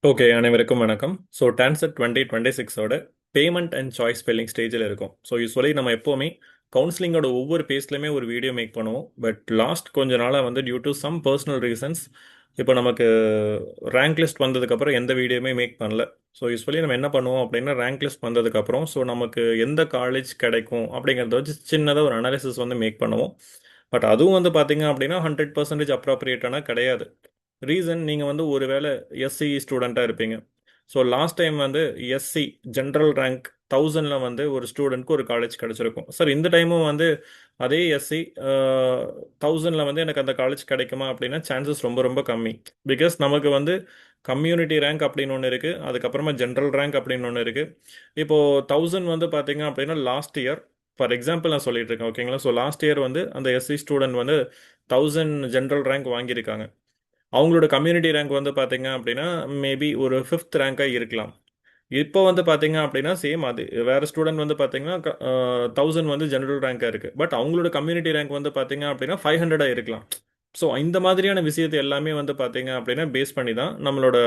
Okay, அனைவருக்கும் வணக்கம். So TANCET 2026ஓட பேமெண்ட் அண்ட் சாய்ஸ் ஃபில்லிங் ஸ்டேஜில் இருக்கும். ஸோ யூஸ்வலி நம்ம எப்போவுமே கவுன்சிலிங்கோட ஒவ்வொரு பேஸ்லையுமே ஒரு வீடியோ மேக் பண்ணுவோம். பட் லாஸ்ட் கொஞ்ச நாளாக வந்து due to some personal reasons இப்போ நமக்கு ரேங்க் லிஸ்ட் வந்ததுக்கப்புறம் எந்த வீடியோமே மேக் பண்ணல. ஸோ யூஸ்வலி நம்ம என்ன பண்ணுவோம் அப்படின்னா, ரேங்க் லிஸ்ட் வந்ததுக்கப்புறம் ஸோ நமக்கு எந்த காலேஜ் கிடைக்கும் அப்படிங்கிறத வச்சு சின்னதாக ஒரு அனாலிசிஸ் வந்து மேக் பண்ணுவோம். பட் அதுவும் வந்து பார்த்தீங்க அப்படின்னா 100% அப்ராப்ரியேட்டான கிடையாது. ரீசன், நீங்கள் வந்து ஒருவேளை எஸ்சி ஸ்டூடெண்ட்டாக இருப்பீங்க. ஸோ லாஸ்ட் டைம் வந்து எஸ்சி ஜென்ரல் ரேங்க் 1000ல் வந்து ஒரு ஸ்டூடெண்ட்க்கு ஒரு காலேஜ் கிடச்சிருக்கும். சார் இந்த டைமும் வந்து அதே எஸ்சி 1000ல் வந்து எனக்கு அந்த காலேஜ் கிடைக்குமா அப்படின்னா சான்சஸ் ரொம்ப ரொம்ப கம்மி. பிகாஸ் நமக்கு வந்து கம்யூனிட்டி ரேங்க் அப்படின்னு ஒன்று இருக்குது, அதுக்கப்புறமா ஜென்ரல் ரேங்க் அப்படின்னு ஒன்று இருக்குது. இப்போது 1000 வந்து பார்த்தீங்க அப்படின்னா லாஸ்ட் இயர் ஃபார் எக்ஸாம்பிள் நான் சொல்லிட்டு இருக்கேன், ஓகேங்களா. ஸோ லாஸ்ட் இயர் வந்து அந்த எஸ்சி ஸ்டூடெண்ட் வந்து 1000 ஜென்ரல் ரேங்க் வாங்கியிருக்காங்க. அவங்களோட கம்யூனிட்டி ரேங்க் வந்து பார்த்தீங்க அப்படின்னா மேபி ஒரு ஃபிஃப்த் ரேங்காக இருக்கலாம். இப்போ வந்து பார்த்தீங்க அப்படின்னா சேம் அது வேறு ஸ்டூடெண்ட் வந்து பார்த்தீங்கன்னா 1000 வந்து ஜெனரல் ரேங்காக இருக்குது. பட் அவங்களோட கம்யூனிட்டி ரேங்க் வந்து பார்த்தீங்க அப்படின்னா 500 இருக்கலாம். ஸோ இந்த மாதிரியான விஷயத்தை எல்லாமே வந்து பார்த்தீங்க அப்படின்னா பேஸ் பண்ணி தான் நம்மளோட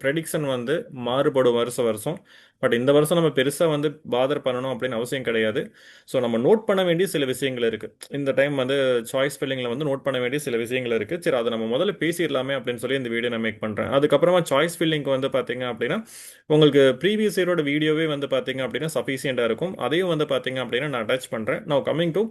ப்ரெடிக்ஷன் வந்து மாறுபடும் வருஷம் வருஷம். பட் இந்த வருஷம் நம்ம பெருசாக வந்து பாதர் பண்ணணும் அப்படின்னு அவசியம் கிடையாது. ஸோ நம்ம நோட் பண்ண வேண்டிய சில விஷயங்கள் இருக்குது. இந்த டைம் வந்து சாய்ஸ் ஃபில்லிங்கில் வந்து நோட் பண்ண வேண்டிய சில விஷயங்கள் இருக்குது. சரி, அதை நம்ம முதல்ல பேசிடலாமே அப்படின்னு சொல்லி இந்த வீடியோ நான் மேக் பண்ணுறேன். அதுக்கப்புறமா சாய்ஸ் ஃபில்லிங்க்கு வந்து பார்த்தீங்க அப்படின்னா உங்களுக்கு ப்ரீவியஸ் இயரோட வீடியோவே வந்து பார்த்தீங்க அப்படின்னா சஃபிஷியண்டாக இருக்கும். அதையும் வந்து பார்த்தீங்க அப்படின்னா நான் அட்டாச் பண்ணுறேன். நான் கம்மிங் டு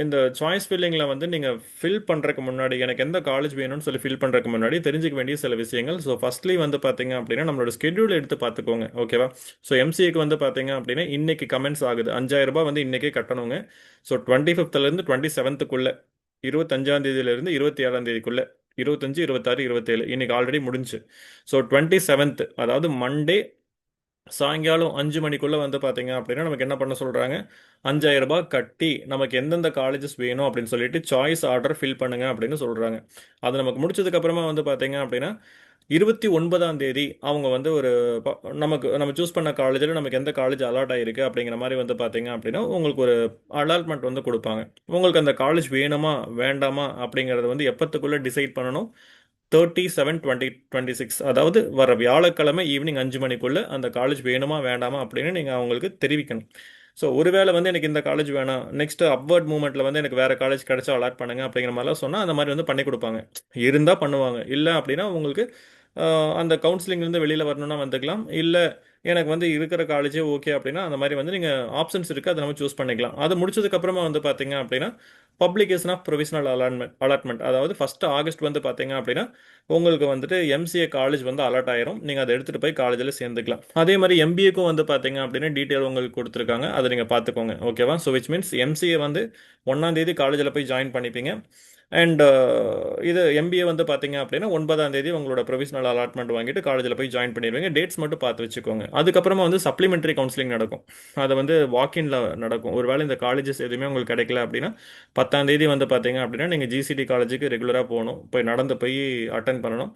இந்த சாய்ஸ் ஃபில்லிங்கில் வந்து நீங்கள் ஃபில் பண்ணுறதுக்கு முன்னாடி எனக்கு எந்த காலேஜ் வேணும்னு சொல்லி ஃபில் பண்ணுறதுக்கு முன்னாடி தெரிஞ்சுக்க வேண்டிய சில விஷயங்கள். ஸோ ஃபர்ஸ்ட்லி வந்து பார்த்தீங்க அப்படின்னா நம்மளோட ஸ்கெடியூல் எடுத்து பார்த்துக்கோங்க, ஓகேவா. ஸோ எம்சிஏக்கு வந்து பார்த்தீங்க அப்படின்னா இன்னைக்கு கமெண்ட்ஸ் ஆகுது, 5000 ரூபாய் வந்து இன்னைக்கே கட்டணுங்க. ஸோ 25th to 27th 25ஆம் தேதியிலிருந்து 27ஆம் தேதிக்குள்ள 25, 26, 27 இன்னைக்கு ஆல்ரெடி முடிஞ்சு. ஸோ 27th அதாவது மண்டே சாயங்காலம் 5 மணிக்குள்ளே வந்து பார்த்தீங்க அப்படின்னா நமக்கு என்ன பண்ண சொல்கிறாங்க, 5000 ரூபாய் கட்டி நமக்கு எந்தெந்த காலேஜஸ் வேணும் அப்படின்னு சொல்லிட்டு சாய்ஸ் ஆர்டர் ஃபில் பண்ணுங்க அப்படின்னு சொல்கிறாங்க. அது நமக்கு முடிச்சதுக்கப்புறமா வந்து பார்த்தீங்க அப்படின்னா 29ஆம் தேதி அவங்க வந்து ஒரு நம்ம சூஸ் பண்ண காலேஜில் நமக்கு எந்த காலேஜ் அலாட் ஆகிருக்கு அப்படிங்கிற மாதிரி வந்து பார்த்தீங்க அப்படின்னா உங்களுக்கு ஒரு அலாட்மெண்ட் வந்து கொடுப்பாங்க. உங்களுக்கு அந்த காலேஜ் வேணுமா வேண்டாமா அப்படிங்கிறத வந்து எப்பத்துக்குள்ளே டிசைட் பண்ணணும். 37/20/26 அதாவது வர வியாழக்கிழமை ஈவினிங் 5 மணிக்குள்ள அந்த காலேஜ் வேணுமா வேண்டாமா அப்படின்னு நீங்கள் அவங்களுக்கு தெரிவிக்கணும். ஸோ ஒருவேளை வந்து எனக்கு இந்த காலேஜ் வேணாம், நெக்ஸ்ட் அப்வர்ட் மூமெண்ட்டில் வந்து எனக்கு வேறு காலேஜ் கிடைச்சா அலாட் பண்ணுங்க அப்படிங்கிற மாதிரிலாம் சொன்னால் அந்த மாதிரி வந்து பண்ணி கொடுப்பாங்க. இருந்தால் பண்ணுவாங்க, இல்லை அப்படின்னா உங்களுக்கு அந்த கவுன்சிலிங்லேருந்து வெளியில் வரணும்னா வந்துக்கலாம். இல்லை எனக்கு வந்து இருக்கிற காலேஜே ஓகே அப்படின்னா அந்த மாதிரி வந்து நீங்கள் ஆப்ஷன்ஸ் இருக்குது, அதை நம்ம சூஸ் பண்ணிக்கலாம். அது முடிச்சதுக்கப்புறமா வந்து பார்த்தீங்க அப்படின்னா பப்ளிகேஷன் ஆஃப் ப்ரொவிஷனல் அலாட்மெண்ட் அதாவது ஃபஸ்ட்டு ஆகஸ்ட் வந்து பார்த்தீங்க அப்படின்னா உங்களுக்கு வந்துட்டு எம்சிஏ காலேஜ் வந்து அலாட் ஆயிரும். நீங்கள் அதை எடுத்துகிட்டு போய் காலேஜில் சேர்ந்துக்கலாம். அதே மாதிரி எம்பிஏக்கும் வந்து பார்த்தீங்க அப்படின்னா டீட்டெயில் உங்களுக்கு கொடுத்துருக்காங்க, அதை நீங்கள் பார்த்துக்கோங்க, ஓகேவா. ஸோ விச் மீன்ஸ் எம்சிஏ வந்து 1ஆம் தேதி காலேஜில் போய் ஜாயின் பண்ணிப்பீங்க. அண்ட் இது எம்பிஏ வந்து பார்த்தீங்க அப்படின்னா 9ஆம் தேதி உங்களோட ப்ரொவிஷனல் அலாட்மெண்ட் வாங்கிட்டு காலேஜில் போய் ஜாயின் பண்ணிடுவீங்க. டேட்ஸ் மட்டும் பார்த்து வச்சுக்கோங்க. அதுக்கப்புறமா வந்து சப்ளிமெண்ட்ரி கவுன்சிலிங் நடக்கும். அதை வந்து வாக்கின்ல நடக்கும். ஒருவேளை இந்த காலேஜஸ் எதுவுமே உங்களுக்கு கிடைக்கல அப்படின்னா 10ஆம் தேதி வந்து பார்த்தீங்க அப்படின்னா நீங்கள் ஜிசிடி காலேஜுக்கு ரெகுலராக போகணும், போய் நடந்து போய் அட்டன் பண்ணணும்.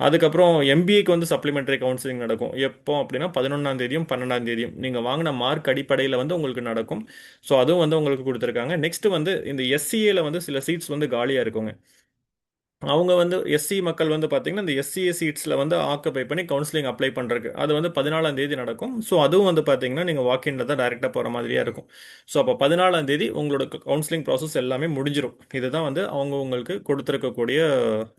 அதுக்கப்புறம் எம்பிஏக்கு வந்து சப்ளிமெண்ட்ரி கவுன்சிலிங் நடக்கும். எப்போ அப்படின்னா 11ஆம் தேதியும் 12ஆம் தேதியும் நீங்கள் வாங்கின மார்க் அடிப்படையில் வந்து உங்களுக்கு நடக்கும். ஸோ அதுவும் வந்து உங்களுக்கு கொடுத்துருக்காங்க. நெக்ஸ்ட் வந்து இந்த எஸ்சிஏல வந்து சில சீட்ஸ் வந்து காலியாக இருக்குங்க. அவங்க வந்து எஸ்சி மக்கள் வந்து பார்த்தீங்கன்னா இந்த எஸ்சிஏ சீட்ஸில் வந்து ஆக்குபை பண்ணி கவுன்சிலிங் அப்ளை பண்ணுறதுக்கு அது வந்து 14ஆம் தேதி நடக்கும். ஸோ அதுவும் வந்து பார்த்தீங்கன்னா நீங்கள் வாக்கின்ல தான் டைரெக்டாக போகிற மாதிரியாக இருக்கும். ஸோ அப்போ 14ஆம் தேதி உங்களோட கவுன்சிலிங் ப்ராசஸ் எல்லாமே முடிஞ்சிடும். இதுதான் வந்து அவங்க உங்களுக்கு கொடுத்துருக்கக்கூடிய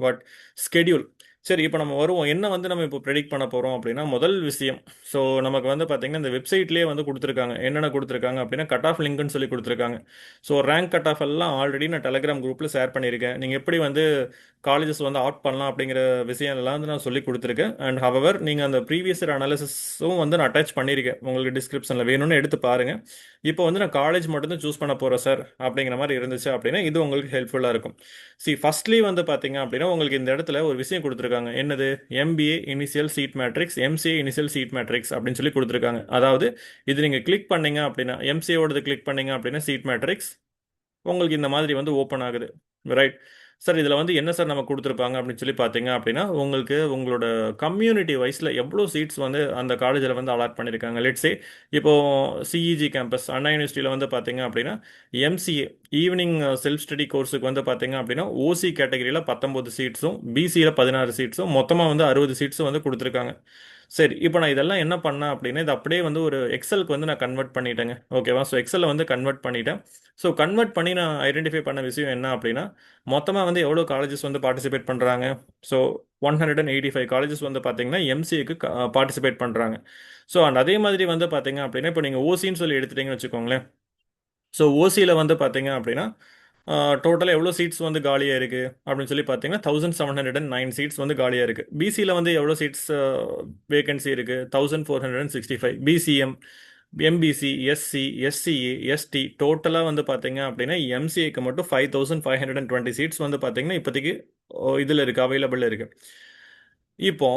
வாட் ஸ்கெடியூல். சரி, இப்போ நம்ம வருவோம், என்ன வந்து நம்ம இப்போ ப்ரெடிக்ட் பண்ண போகிறோம் அப்படின்னா முதல் விஷயம். ஸோ நமக்கு வந்து பார்த்தீங்கன்னா இந்த வெப்சைட்லேயே வந்து கொடுத்துருக்காங்க, என்னென்ன கொடுத்துருக்காங்க அப்படின்னா கட் ஆஃப் லிங்க்னு சொல்லி கொடுத்துருக்காங்க. ஸோ ரேங்க் கட் ஆஃப் எல்லாம் ஆல்ரெடி நான் டெலகிராம் குரூப்பில் ஷேர் பண்ணியிருக்கேன். நீங்கள் எப்படி வந்து காலேஜஸ் வந்து ஆட் பண்ணலாம் அப்படிங்கிற விஷயம் எல்லாம் வந்து நான் சொல்லி கொடுத்துருக்கேன். அண்ட் ஹவவர் நீங்கள் அந்த ப்ரீவியஸ் இயர் அனாலிசிஸும் வந்து நான் அட்டாச் பண்ணியிருக்கேன், உங்களுக்கு டிஸ்கிரிப்ஷனில் வேணும்னு எடுத்து பாருங்கள். இப்போ வந்து நான் காலேஜ் மட்டும்தான் சூஸ் பண்ண போகிறேன் சார் அப்படிங்கிற மாதிரி இருந்துச்சு அப்படின்னா இது உங்களுக்கு ஹெல்ப்ஃபுல்லாக இருக்கும். ஃபர்ஸ்ட்லி வந்து பார்த்தீங்க அப்படின்னா உங்களுக்கு இந்த இடத்துல ஒரு விஷயம் கொடுத்துருக்காங்க, என்னது, MBA initial seat matrix, MCA initial seat matrix அப்படின்னு சொல்லி கொடுத்துருக்காங்க. அதாவது இது நீங்கள் கிளிக் பண்ணீங்க அப்படின்னா எம்சிஏவோடது கிளிக் பண்ணீங்க அப்படின்னா சீட் மேட்ரிக்ஸ் உங்களுக்கு இந்த மாதிரி வந்து ஓப்பன் ஆகுது, ரைட். சார் இதில் வந்து என்ன சார் நம்ம கொடுத்துருப்பாங்க அப்படின்னு சொல்லி பார்த்தீங்க அப்படின்னா உங்களுக்கு உங்களோட கம்யூனிட்டி வைஸில் எவ்வளோ சீட்ஸ் வந்து அந்த காலேஜில் வந்து அலாட் பண்ணியிருக்காங்க. லெட்ஸே இப்போ சிஇஜி கேம்பஸ் அண்ணா யூனிவர்சிட்டியில் வந்து பார்த்தீங்க அப்படின்னா எம்சிஏ ஈவினிங் செல்ஃப் ஸ்டடி கோர்ஸுக்கு வந்து பார்த்தீங்க அப்படின்னா ஓசி கேட்டகரியில் 19 சீட்ஸும் பிசியில் 16 சீட்ஸும் மொத்தமாக வந்து 60 சீட்ஸும் வந்து கொடுத்துருக்காங்க. சரி, இப்போ நான் இதெல்லாம் என்ன பண்ணேன் அப்படின்னா இது அப்படியே வந்து ஒரு எக்ஸலுக்கு வந்து நான் கன்வெர்ட் பண்ணிட்டேங்க. ஓகேவா? ஸோ எக்ஸலில் வந்து கன்வெர்ட் பண்ணிட்டேன். ஸோ கன்வெர்ட் பண்ணி நான் ஐடென்டிஃபை பண்ண விஷயம் என்ன அப்படின்னா மொத்தமாக வந்து எவ்வளோ காலேஜஸ் வந்து பார்ட்டிசிபேட் பண்ணுறாங்க. ஸோ 185 காலேஜஸ் வந்து பார்த்தீங்கன்னா எம்சிஏக்கு பார்ட்டிசிபேட் பண்ணுறாங்க. ஸோ அண்ட் அதே மாதிரி வந்து பார்த்தீங்க அப்படின்னா இப்போ நீங்கள் ஓசின்னு சொல்லி எடுத்துட்டீங்கன்னு வச்சுக்கோங்களேன். ஸோ ஓசியில் வந்து பார்த்தீங்க அப்படின்னா டோட்டலாக எவ்வளோ சீட்ஸ் வந்து காலியாக இருக்குது அப்படின்னு சொல்லி பார்த்தீங்கன்னா 1709 சீட்ஸ் வந்து காலியாக இருக்குது. பிசியில் வந்து எவ்வளோ சீட்ஸ் வேகன்சி இருக்குது? 1465. BCM, MBC, SC, SCA, ST டோட்டலாக வந்து பார்த்தீங்க அப்படின்னா எம்சிஏக்கு மட்டும் 5520 சீட்ஸ் வந்து பார்த்தீங்கன்னா இப்போதைக்கு இதில் இருக்குது, அவைலபிள் இருக்குது. இப்போ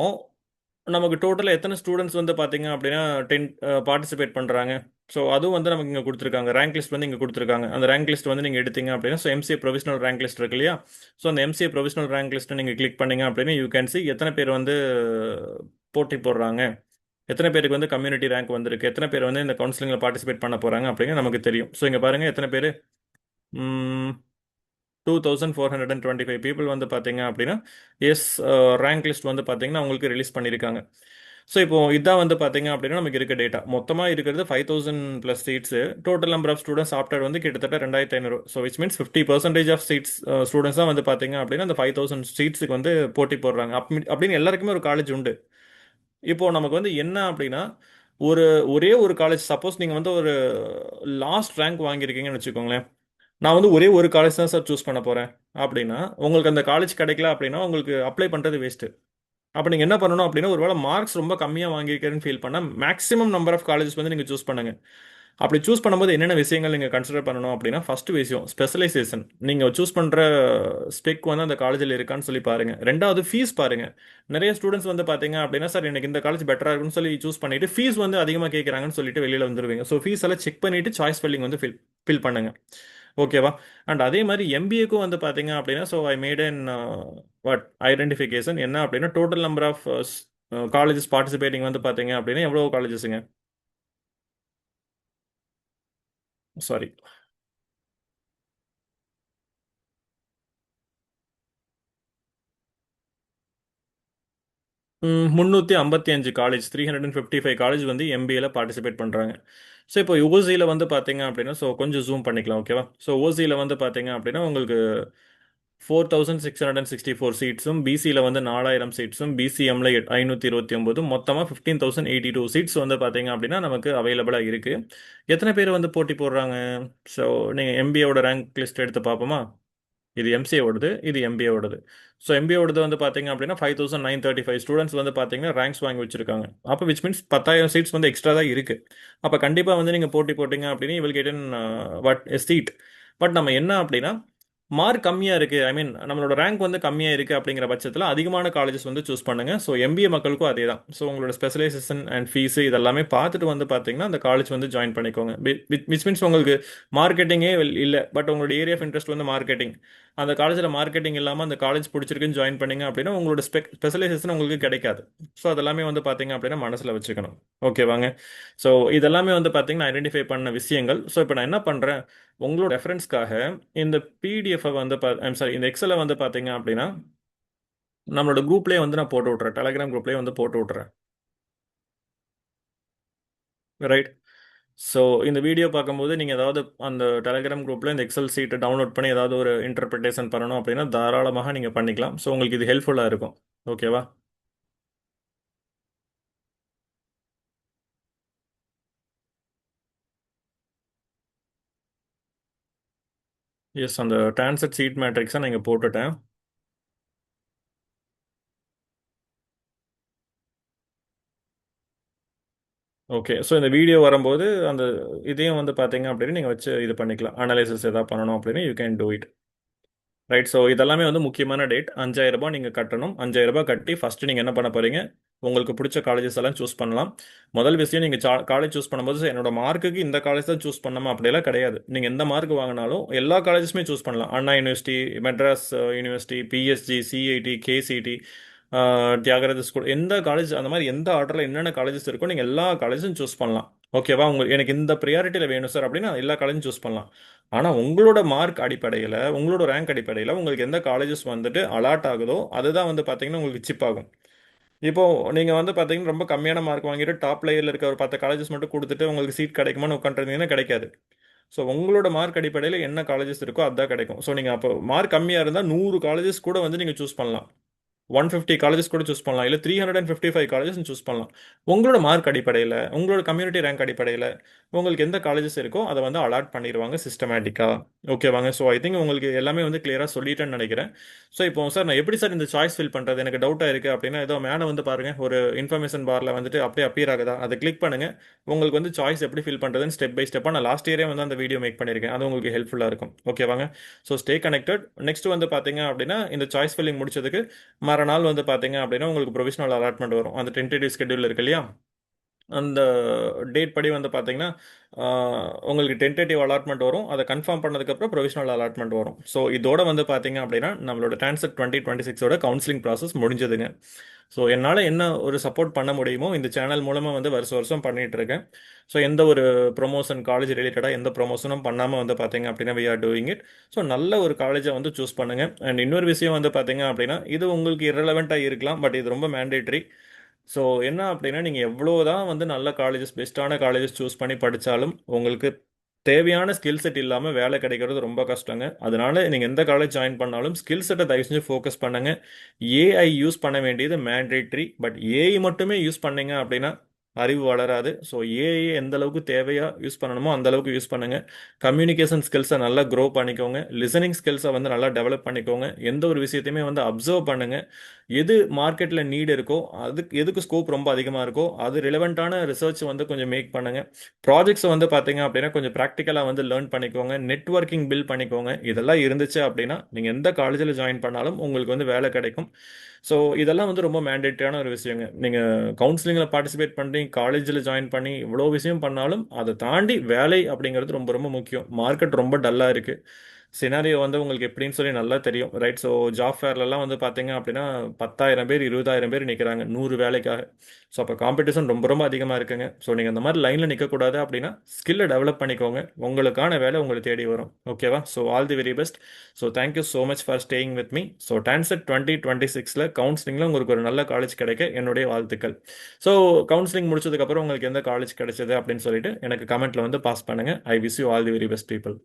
நமக்கு டோட்டலாக எத்தனை ஸ்டூடெண்ட்ஸ் வந்து பார்த்தீங்க அப்படின்னா 10 பார்ட்டிசிபேட் பண்ணுறாங்க. ஸோ அதுவும் வந்து நமக்கு இங்கே கொடுத்துருக்காங்க. ரேங்க் லிஸ்ட் வந்து இங்கே கொடுத்துருக்காங்க. அந்த ரேங்க் லிஸ்ட் வந்து நீங்கள் எடுத்தீங்க அப்படின்னா so MCA provisional rank list இருக்கு இல்லையா? ஸோ அந்த எம்சிஏ ப்ரொவிஷனல் ரேங்க் லிஸ்ட்டை நீங்கள் கிளிக் பண்ணீங்க அப்படின்னா யூ கேன் சி எத்தனை பேர் வந்து போட்டி போடுறாங்க, எத்தனை பேருக்கு வந்து கம்யூனிட்டி ரேங்க் வந்திருக்கு, எத்தனை பேர் வந்து இந்த கவுன்சிலிங்கில் பார்ட்டிசிபேட் பண்ண போகிறாங்க அப்படிங்க நமக்கு தெரியும். ஸோ இங்கே பாருங்கள் எத்தனை பேர் 2425 பீப்புள் வந்து பார்த்தீங்க அப்படின்னா எஸ் ரேங்க் லிஸ்ட் வந்து பார்த்தீங்கன்னா அவங்களுக்கு ரிலீஸ் பண்ணியிருக்காங்க. ஸோ இப்போ இதான் வந்து பார்த்தீங்க அப்படின்னா நமக்கு இருக்க டேட்டா மொத்தமாக இருக்கிறது 5000 plus seats. Total number of students after வந்து கிட்டத்தட்ட 2500. So which means 50% of seats students தான் வந்து பார்த்தீங்க அப்படின்னா அந்த 5000 சீட்ஸுக்கு வந்து போட்டி போடுறாங்க. அப்படின்னு எல்லாருக்குமே ஒரு காலேஜ் உண்டு. இப்போ நமக்கு வந்து என்ன அப்படின்னா ஒரு ஒரே ஒரு காலேஜ் சப்போஸ் நீங்கள் வந்து ஒரு லாஸ்ட் ரேங்க் வாங்கியிருக்கீங்கன்னு வச்சுக்கோங்களேன். நான் வந்து ஒரே ஒரு காலேஜ் தான் சார் சூஸ் பண்ண போகிறேன் அப்படின்னா உங்களுக்கு அந்த காலேஜ் கிடைக்கல அப்படின்னா உங்களுக்கு அப்ளை பண்ணுறது வேஸ்ட்டு. அப்போ நீங்கள் என்ன பண்ணணும் அப்படின்னா ஒருவேளை மார்க்ஸ் ரொம்ப கம்மியாக வாங்கியிருக்கேன்னு ஃபீல் பண்ணால் மேக்ஸிமம் நம்பர் ஆஃப் காலேஜஸ் வந்து நீங்கள் சூஸ் பண்ணுங்கள். அப்படி சூஸ் பண்ணும்போது என்னென்ன விஷயங்கள் நீங்கள் கன்சிடர் பண்ணணும் அப்படின்னா ஃபர்ஸ்ட் விஷயம் ஸ்பெஷலைசேஷன். நீங்கள் சூஸ் பண்ணுற ஸ்பெக் வந்து அந்த காலேஜில் இருக்கான்னு சொல்லி பாருங்கள். ரெண்டாவது ஃபீஸ் பாருங்கள். நிறைய ஸ்டூடெண்ட்ஸ் வந்து பார்த்தீங்க அப்படின்னா சார் எனக்கு இந்த காலேஜ் பெட்டராக இருக்குன்னு சொல்லி சூஸ் பண்ணிட்டு ஃபீஸ் வந்து அதிகமாக கேட்குறாங்கன்னு சொல்லிட்டு வெளியில் வந்துடுவீங்க. ஸோ ஃபீஸ் எல்லாம் செக் பண்ணிவிட்டு சாய்ஸ் ஃபில்லிங் வந்து ஃபில் பண்ணுங்கள். ஓகேவா? அண்ட் அதே மாதிரி எம்பிஏக்கும் வந்து பார்த்தீங்க அப்படின்னா so I made an what identification என்ன அப்படின்னா total number of colleges participating வந்து பார்த்தீங்க அப்படின்னா எவ்வளோ காலேஜஸுங்க? சாரி, 355 காலேஜ், 355 காலேஜ் வந்து எம்பிஏல பார்ட்டிசிபேட் பண்ணுறாங்க. ஸோ இப்போ ஓசியில் வந்து பார்த்தீங்க அப்படின்னா ஸோ கொஞ்சம் ஜூம் பண்ணிக்கலாம். ஓகேவா? ஸோ ஓசியில் வந்து பார்த்தீங்க அப்படின்னா உங்களுக்கு 4664 சீட்ஸும், பிசியில் வந்து 4000 சீட்ஸும், பிசிஎம்ல 529, மொத்தமாக 15082 சீட்ஸ் வந்து பார்த்தீங்க அப்படின்னா நமக்கு அவைலபிளாக இருக்குது. எத்தனை பேர் வந்து போட்டி போடுறாங்க? ஸோ நீங்கள் எம்பிஏவோட ரேங்க் லிஸ்ட் எடுத்து பார்ப்போமா? இது எம்சிஏவோடது, இது எம்பிஏவோடது. ஸோ எம்பிஏவோடது வந்து பார்த்தீங்க அப்படின்னா 5935 ஸ்டூடெண்ட்ஸ் வந்து பார்த்தீங்கன்னா ரேங்க்ஸ் வாங்கி வச்சிருக்காங்க. அப்போ விச் மீன்ஸ் 10,000 சீட்ஸ் வந்து எக்ஸ்ட்ரா தான் இருக்குது. அப்போ கண்டிப்பாக வந்து நீங்கள் போட்டி போட்டிங்க அப்படின்னா will get in what seat. But நம்ம என்ன அப்படின்னா மார்க் கம்மியாக இருக்குது, ஐ மீன் நம்மளோட ரேங்க் வந்து கம்மியாக இருக்குது அப்படிங்கிற பட்சத்தில் அதிகமான காலேஜஸ் வந்து சூஸ் பண்ணுங்கள். ஸோ எம்பிஏ மக்களுக்கும் அதே தான். ஸோ உங்களோட ஸ்பெஷலைசேஷன் அண்ட் ஃபீஸு இதெல்லாமே பார்த்துட்டு வந்து பார்த்தீங்கன்னா அந்த காலேஜ் வந்து ஜாயின் பண்ணிக்கோங்க. விச் மீன்ஸ் உங்களுக்கு மார்க்கெட்டிங்கே இல்லை, பட் உங்களோட ஏரியா ஆஃப் இன்ட்ரெஸ்ட் வந்து மார்க்கெட்டிங். அந்த காலேஜில் மார்க்கெட்டிங் இல்லாமல் அந்த காலேஜ் பிடிச்சிருக்குன்னு ஜாயின் பண்ணீங்க அப்படின்னா உங்களோட ஸ்பெஷலைசேஷன் உங்களுக்கு கிடைக்காது. ஸோ அதெல்லாமே வந்து பார்த்தீங்க அப்படின்னா மனசில் வச்சுக்கணும். ஓகேவாங்க? ஸோ இதெல்லாமே வந்து பார்த்தீங்கன்னா ஐடென்டிஃபை பண்ண விஷயங்கள். ஸோ இப்போ நான் என்ன பண்ணுறேன் உங்களோட ரெஃபரன்ஸ்க்காக இந்த பிடிஎஃப் வந்து ஐம் சாரி இந்த எக்ஸலை வந்து பார்த்தீங்க அப்படின்னா நம்மளோட குரூப்லேயே வந்து நான் போட்டு விட்றேன், டெலகிராம் குரூப்லேயே வந்து போட்டு விட்றேன். ரைட். ஸோ இந்த வீடியோ பார்க்கும்போது நீங்கள் ஏதாவது அந்த டெலகிராம் குரூப்பில் இந்த எக்ஸல் சீட்டை டவுன்லோட் பண்ணி ஏதாவது ஒரு இன்டர்பிரிட்டேஷன் பண்ணணும் அப்படின்னா தாராளமாக நீங்கள் பண்ணிக்கலாம். ஸோ உங்களுக்கு இது ஹெல்ப்ஃபுல்லாக இருக்கும். ஓகேவா? எஸ், அந்த ட்ரான்ஸ்ஃபர் சீட் மேட்ரிக்ஸை நான் இங்கே போட்டுட்டேன். ஓகே. ஸோ இந்த வீடியோ வரும்போது அந்த இதையும் வந்து பார்த்தீங்க அப்படின்னு நீங்கள் வச்சு இது பண்ணிக்கலாம். அனலைசிஸ் எதாவது பண்ணணும் அப்படின்னு you can do it. Right. So இதெல்லாமே வந்து முக்கியமான டேட். 5000 நீங்கள் கட்டணும். 5000 கட்டி ஃபஸ்ட்டு நீங்கள் என்ன பண்ண போகிறீங்க உங்களுக்கு பிடிச்ச காலேஜஸ் எல்லாம் சூஸ் பண்ணலாம். முதல் விஷயம் நீங்கள் காலேஜ் சூஸ் பண்ணும்போது என்னோட மார்க்குக்கு இந்த காலேஜ் தான் சூஸ் பண்ணணுமா அப்படியெல்லாம் கிடையாது. நீங்கள் எந்த மார்க் வாங்கினாலும் எல்லா காலேஜஸுமே சூஸ் பண்ணலாம். Anna university, Madras university, PSG, CIT, KCT, Thiagaraja school, எந்த காலேஜ் அந்த மாதிரி எந்த ஆர்டரில் என்னென்ன காலேஜஸ் இருக்கோ நீங்கள் எல்லா காலேஜும் சூஸ் பண்ணலாம். ஓகேவா? எனக்கு இந்த ப்ரியாரிட்டியில் வேணும் சார் அப்படின்னா எல்லா காலேஜும் சூஸ் பண்ணலாம். ஆனால் உங்களோட மார்க் அடிப்படையில், உங்களோட ரேங்க் அடிப்படையில் உங்களுக்கு எந்த காலேஜஸ் வந்துட்டு அலாட் ஆகுதோ அதுதான் வந்து பார்த்தீங்கன்னா உங்களுக்கு சிப் ஆகும். இப்போ நீங்கள் வந்து பார்த்தீங்கன்னா ரொம்ப கம்மியான மார்க் வாங்கிட்டு டாப் லேயரில் இருக்க ஒரு 10 காலேஜஸ் மட்டும் கொடுத்துட்டு உங்களுக்கு சீட் கிடைக்குமான்னு உட்காந்துருந்தீங்கன்னா கிடைக்காது. ஸோ உங்களோட மார்க் அடிப்படையில் என்ன காலேஜஸ் இருக்கோ அதுதான் கிடைக்கும். ஸோ நீங்கள் அப்போ மார்க் கம்மியாக இருந்தால் 100 காலேஜஸ் கூட வந்து நீங்கள் சூஸ் பண்ணலாம். 150 காலேஜஸ் கூட சூஸ் பண்ணலாம், இல்லை 355 காலேஜஸ் சூஸ் பண்ணலாம். உங்களோட மார்க் அடிப்படையில், உங்களோட கம்யூனிட்டி ரேங்க் அடிப்படையில் உங்களுக்கு எந்த காலேஜஸ் இருக்கோ அதை வந்து அலாட் பண்ணிடுவாங்க சிஸ்டமேட்டிக்காக. ஓகேவாங்க? ஸோ ஐ திங்க் உங்களுக்கு எல்லாமே வந்து கிளியராக சொல்லிட்டேன்னு நினைக்கிறேன். ஸோ இப்போ சார் நான் எப்படி சார் இந்த சாய்ஸ் ஃபில் பண்ணுறது, எனக்கு டவுட்டாக இருக்குது அப்படின்னா ஏதோ மேலே வந்து பாருங்கள், ஒரு இன்ஃபர்மேஷன் பாரில் வந்துட்டு அப்படியே அப்பியர் ஆகுதா, அதை கிளிக் பண்ணுங்கள். உங்களுக்கு வந்து சாய்ஸ் எப்படி ஃபில் பண்ணுறதுன்னு ஸ்டெப் பை ஸ்டெப்பாக நான் லாஸ்ட் இயரே வந்து அந்த வீடியோ மேக் பண்ணியிருக்கேன். அது உங்களுக்கு ஹெல்ப்ஃபுல்லாக இருக்கும். ஓகேவாங்க? So stay connected. நெக்ஸ்ட் வந்து பார்த்தீங்க அப்படின்னா இந்த சாய்ஸ் ஃபில்லிங் முடிச்சதுக்கு மறுநாள் வந்து பார்த்தீங்க அப்படின்னா உங்களுக்கு ப்ரொவிஷனல் அலாட்மெண்ட் வரும். அந்த டென்டேட்டிவ் ஸ்கெடியூல் இருக்கு இல்லையா, அந்த டேட் படி வந்து பார்த்தீங்கன்னா உங்களுக்கு டென்டேட்டிவ் அலாட்மெண்ட் வரும். அதை கன்ஃபார்ம் பண்ணதுக்கப்புறம் ப்ரொவிஷனல் அலாட்மெண்ட் வரும். ஸோ இதோட வந்து பார்த்தீங்க அப்படின்னா நம்மளோட டான்செட் 2026ஓட கவுன்சிலிங் ப்ராசஸ் முடிஞ்சதுங்க. ஸோ என்னால் என்ன ஒரு சப்போர்ட் பண்ண முடியுமோ இந்த சேனல் மூலமாக வந்து வருஷம் வருஷம் பண்ணிகிட்டு இருக்கேன். ஸோ எந்த ஒரு ப்ரொமோஷன், காலேஜ் ரிலேட்டடாக எந்த ப்ரொமோஷனும் பண்ணாமல் வந்து பார்த்தீங்க அப்படின்னா we are doing it. So நல்ல ஒரு காலேஜை வந்து சூஸ் பண்ணுங்கள். அண்ட் இன்னொரு விஷயம் வந்து பார்த்தீங்க அப்படின்னா இது உங்களுக்கு இரலவெண்ட்டாக இருக்கலாம், பட் இது ரொம்ப மேண்டேட்ரி. ஸோ என்ன அப்படின்னா நீங்கள் எவ்வளோ தான் வந்து நல்ல காலேஜஸ், பெஸ்ட்டான காலேஜஸ் சூஸ் பண்ணி படித்தாலும் உங்களுக்கு தேவையான ஸ்கில் செட் இல்லாமல் வேலை கிடைக்கிறது ரொம்ப கஷ்டங்க. அதனால நீங்கள் எந்த காலேஜ் ஜாயின் பண்ணாலும் ஸ்கில் செட்டை தயவு செஞ்சு ஃபோக்கஸ் பண்ணுங்க. ஏஐ யூஸ் பண்ண வேண்டியது மேண்டேட்ரி, பட் ஏஐ மட்டுமே யூஸ் பண்ணீங்க அப்படின்னா அறிவு வளராது. ஸோ ஏஐ எந்த அளவுக்கு தேவையாக யூஸ் பண்ணணுமோ அந்த அளவுக்கு யூஸ் பண்ணுங்க. கம்யூனிகேஷன் ஸ்கில்ஸை நல்லா க்ரோ பண்ணிக்கோங்க. லிசனிங் ஸ்கில்ஸை வந்து நல்லா டெவலப் பண்ணிக்கோங்க. எந்த ஒரு விஷயத்தையுமே வந்து அப்சர்வ் பண்ணுங்க. எது மார்க்கெட்டில் நீட் இருக்கோ, அதுக்கு எதுக்கு ஸ்கோப் ரொம்ப அதிகமாக இருக்கோ அது ரிலவெண்ட்டான ரிசர்ச் வந்து கொஞ்சம் மேக் பண்ணுங்க. ப்ராஜெக்ட்ஸ் வந்து பார்த்தீங்க அப்படின்னா கொஞ்சம் ப்ராக்டிக்கலாக வந்து லேர்ன் பண்ணிக்கோங்க. நெட்வொர்க்கிங் பில்ட் பண்ணிக்கோங்க. இதெல்லாம் இருந்துச்சு அப்படின்னா நீங்கள் எந்த காலேஜில் ஜாயின் பண்ணாலும் உங்களுக்கு வந்து வேலை கிடைக்கும். ஸோ இதெல்லாம் வந்து ரொம்ப மேண்டேட்டரியான ஒரு விஷயங்க. நீங்கள் கவுன்சிலிங்கில் பார்ட்டிசிபேட் பண்ணி காலேஜில் ஜாயின் பண்ணி இவ்வளோ விஷயம் பண்ணாலும் அதை தாண்டி வேலை அப்படிங்கிறது ரொம்ப ரொம்ப முக்கியம். மார்க்கெட் ரொம்ப டல்லாக இருக்குது. சினாரியோ வந்து உங்களுக்கு எப்படின்னு சொல்லி நல்லா தெரியும், ரைட்? ஸோ ஜாப் ஃபேர்லலாம் வந்து பார்த்தீங்க அப்படின்னா 10,000 பேர் 20,000 பேர் நிற்கிறாங்க 100 வேலைக்காக. ஸோ அப்போ காம்படிஷன் ரொம்ப ரொம்ப அதிகமாக இருக்குங்க. ஸோ நீங்கள் அந்த மாதிரி லைனில் நிற்கக்கூடாது அப்படின்னா ஸ்கில்லை டெவலப் பண்ணிக்கோங்க. உங்களுக்கான வேலை உங்களை தேடி வரும். ஓகேவா? So all the very best. So thank you so much for staying with me. So TANCET 2026 கவுன்சிலிங்கில் உங்களுக்கு ஒரு நல்ல காலேஜ் கிடைக்க என்னுடைய வாழ்த்துக்கள். ஸோ கவுன்சிலிங் முடிச்சதுக்கப்புறம் உங்களுக்கு எந்த காலேஜ் கிடைச்சது அப்படின்னு சொல்லிட்டு எனக்கு கமெண்ட்டில் வந்து பாஸ் பண்ணுங்கள். I wish you all the very best people.